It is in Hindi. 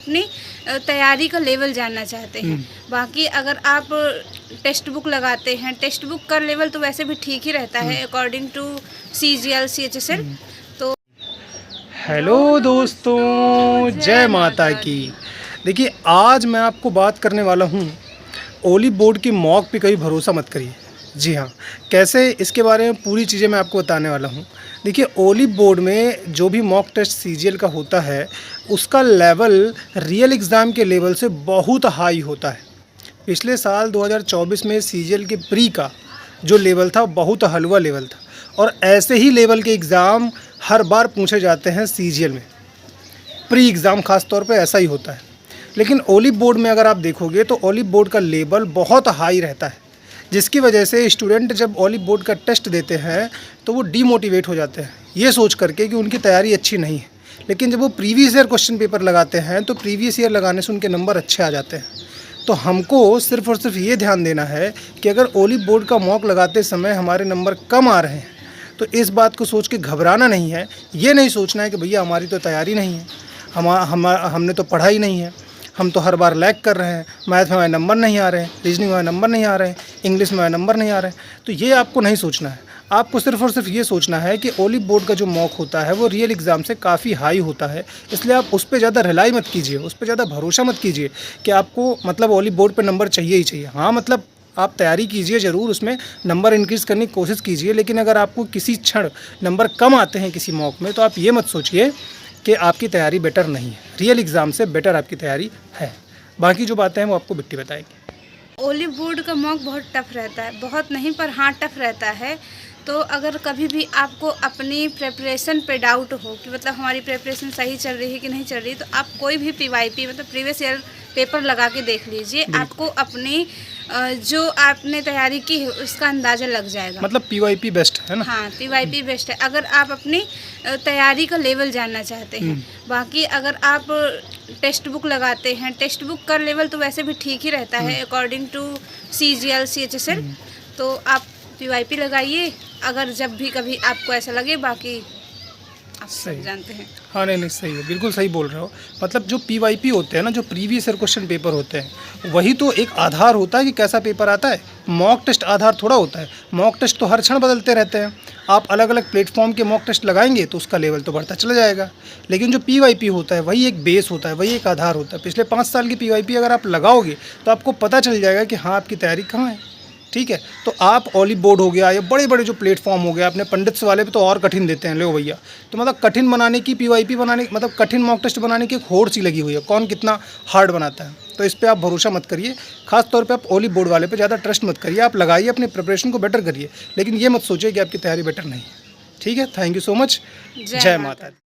अपनी तैयारी का लेवल जानना चाहते हैं। बाकी अगर आप टेक्स्ट बुक लगाते हैं, टेक्स्ट बुक का लेवल तो वैसे भी ठीक ही रहता है अकॉर्डिंग टू CGL CHSL। तो हेलो दोस्तों, जय माता की। देखिए, आज मैं आपको बात करने वाला हूँ ओली बोर्ड की मॉक पे कभी भरोसा मत करिए। जी हाँ, कैसे, इसके बारे में पूरी चीज़ें मैं आपको बताने वाला हूँ। देखिए, ओली बोर्ड में जो भी मॉक टेस्ट CGL का होता है, उसका लेवल रियल एग्ज़ाम के लेवल से बहुत हाई होता है। पिछले साल 2024 में CGL के प्री का जो लेवल था, बहुत हलवा लेवल था, और ऐसे ही लेवल के एग्ज़ाम हर बार पूछे जाते हैं CGL में। प्री एग्ज़ाम ख़ास तौर पे ऐसा ही होता है। लेकिन ओली बोर्ड में अगर आप देखोगे तो ओली बोर्ड का लेवल बहुत हाई रहता है, जिसकी वजह से स्टूडेंट जब ओली बोर्ड का टेस्ट देते हैं तो वो डीमोटिवेट हो जाते हैं, ये सोच करके कि उनकी तैयारी अच्छी नहीं है। लेकिन जब वो प्रीवियस ईयर क्वेश्चन पेपर लगाते हैं तो प्रीवियस ईयर लगाने से उनके नंबर अच्छे आ जाते हैं। तो हमको सिर्फ़ और सिर्फ ये ध्यान देना है कि अगर ओली बोर्ड का मॉक लगाते समय हमारे नंबर कम आ रहे हैं तो इस बात को सोच के घबराना नहीं है। ये नहीं सोचना है कि भैया हमारी तो तैयारी नहीं है, हमने तो पढ़ा ही नहीं है, हम तो हर बार लैग कर रहे हैं, मैथ में हमारे नंबर नहीं आ रहे हैं, रीजनिंग में नंबर नहीं आ रहे हैं, इंग्लिश में नंबर नहीं आ रहे हैं। तो ये आपको नहीं सोचना है। आपको सिर्फ़ और सिर्फ ये सोचना है कि ओली बोर्ड का जो मॉक होता है वो रियल एग्ज़ाम से काफ़ी हाई होता है, इसलिए आप उस पर ज़्यादा रिलाई मत कीजिए, उस पर ज़्यादा भरोसा मत कीजिए कि आपको मतलब ओली बोर्ड पर नंबर चाहिए ही चाहिए। हाँ, मतलब आप तैयारी कीजिए ज़रूर, उसमें नंबर इंक्रीज़ करने की कोशिश कीजिए, लेकिन अगर आपको किसी क्षण नंबर कम आते हैं किसी मॉक में तो आप ये मत सोचिए कि आपकी तैयारी बेटर नहीं है। रियल एग्ज़ाम से बेटर आपकी तैयारी है। बाकी जो बातें हैं वो आपको बिट्टी बताएगी। ओली बोर्ड का मॉक बहुत टफ रहता है, बहुत नहीं पर हाँ टफ रहता है। तो अगर कभी भी आपको अपनी प्रेपरेशन पे डाउट हो कि मतलब हमारी प्रेपरेशन सही चल रही है कि नहीं चल रही, तो आप कोई भी PYP मतलब प्रीवियस ईयर पेपर लगा के देख लीजिए, आपको अपनी जो आपने तैयारी की है उसका अंदाज़ा लग जाएगा। मतलब PYP बेस्ट है ना? हाँ, PYP बेस्ट है अगर आप अपनी तैयारी का लेवल जानना चाहते हैं। बाकी अगर आप टेक्स्ट बुक लगाते हैं, टेक्स्ट बुक का लेवल तो वैसे भी ठीक ही रहता है अकॉर्डिंग टू CGL CHSL। तो आप PYP लगाइए अगर जब भी कभी आपको ऐसा लगे। बाकी आप सब जानते हैं। हाँ, नहीं सही है, बिल्कुल सही बोल रहे हो। मतलब जो PYP होते हैं ना, जो प्रीवियस ईयर क्वेश्चन पेपर होते हैं, वही तो एक आधार होता है कि कैसा पेपर आता है। मॉक टेस्ट आधार थोड़ा होता है। मॉक टेस्ट तो हर क्षण बदलते रहते हैं। आप अलग अलग प्लेटफॉर्म के मॉक टेस्ट लगाएंगे तो उसका लेवल तो बढ़ता चला जाएगा, लेकिन जो PYP होता है वही एक बेस होता है, वही एक आधार होता है। पिछले 5 साल की PYP अगर आप लगाओगे तो आपको पता चल जाएगा कि हाँ, आपकी तैयारी कहाँ है। ठीक है, तो आप ओली बोर्ड हो गया या बड़े बड़े जो प्लेटफॉर्म हो गया, अपने पंडित्स वाले पे तो और कठिन देते हैं, लो भैया। तो मतलब कठिन बनाने की PYP बनाने, मतलब कठिन मॉक टेस्ट बनाने की एक होड़ सी लगी हुई है, कौन कितना हार्ड बनाता है। तो इस पर आप भरोसा मत करिए, खास तौर पे आप ओली बोर्ड वाले पे ज़्यादा ट्रस्ट मत करिए। आप लगाइए, अपने प्रिपरेशन को बेटर करिए, लेकिन ये मत सोचिए कि आपकी तैयारी बेटर नहीं है। ठीक है, थैंक यू सो मच। जय माता दी।